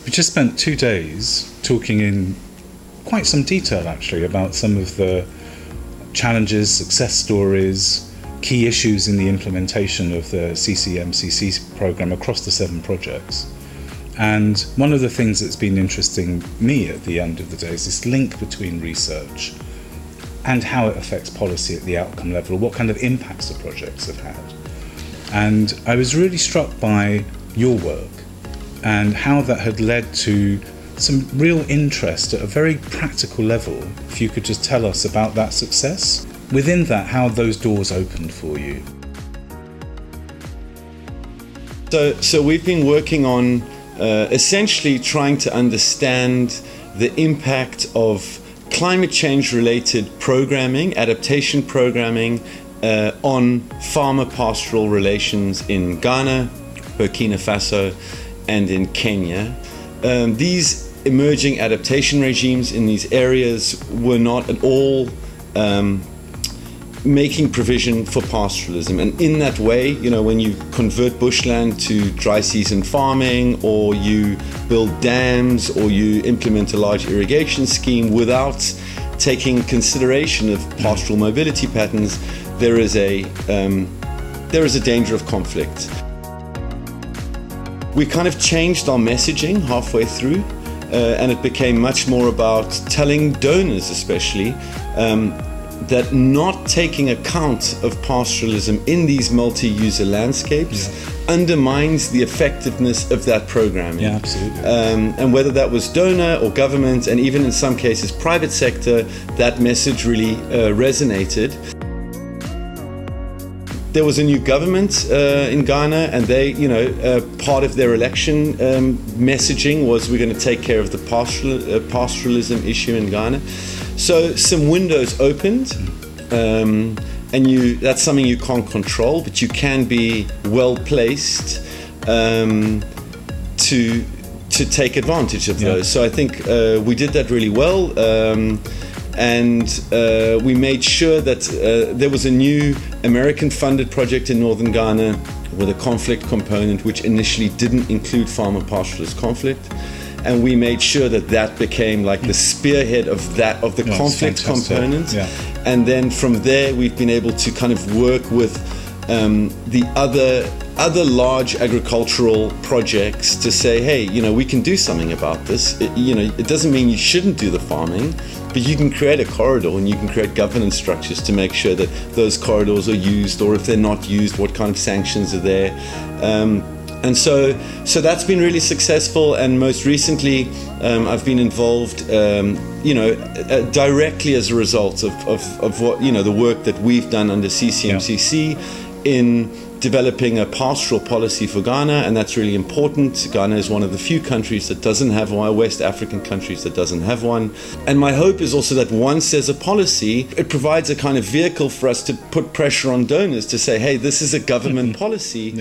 We just spent 2 days talking in quite some detail actually about some of the challenges, success stories, key issues in the implementation of the CCMCC program across the 7 projects. And one of the things that's been interesting me at the end of the day is this link between research and how it affects policy at the outcome level, what kind of impacts the projects have had. And I was really struck by your work and how that had led to some real interest at a very practical level. If you could just tell us about that success, within that, how those doors opened for you. So we've been working on essentially trying to understand the impact of climate change related programming, adaptation programming on farmer-pastoral relations in Ghana, Burkina Faso and in Kenya. These emerging adaptation regimes in these areas were not at all making provision for pastoralism, and in that way, you know, when you convert bushland to dry season farming, or you build dams, or you implement a large irrigation scheme without taking consideration of pastoral mobility patterns, there is a danger of conflict. We kind of changed our messaging halfway through, and it became much more about telling donors especially that not taking account of pastoralism in these multi-user landscapes undermines the effectiveness of that programming. Yeah, absolutely. And whether that was donor or government, and even in some cases private sector, that message really resonated. There was a new government in Ghana, and they, you know, part of their election messaging was we're going to take care of the pastoralism issue in Ghana. So some windows opened, and that's something you can't control, but you can be well placed to take advantage of those. So I think we did that really well. And we made sure that there was a new American-funded project in northern Ghana with a conflict component, which initially didn't include farmer-pastoralist conflict, and we made sure that that became like the spearhead of the conflict component. Yeah. And then from there, we've been able to kind of work with the other large agricultural projects to say, hey, you know, we can do something about this. It doesn't mean you shouldn't do the farming, but you can create a corridor and you can create governance structures to make sure that those corridors are used, or if they're not used, what kind of sanctions are there. And so that's been really successful. And most recently, I've been involved, directly as a result of what, the work that we've done under CCMCC in developing a pastoral policy for Ghana, and that's really important. Ghana is one of the few countries that doesn't have one, West African countries that doesn't have one. And my hope is also that once there's a policy, it provides a kind of vehicle for us to put pressure on donors to say, hey, this is a government policy.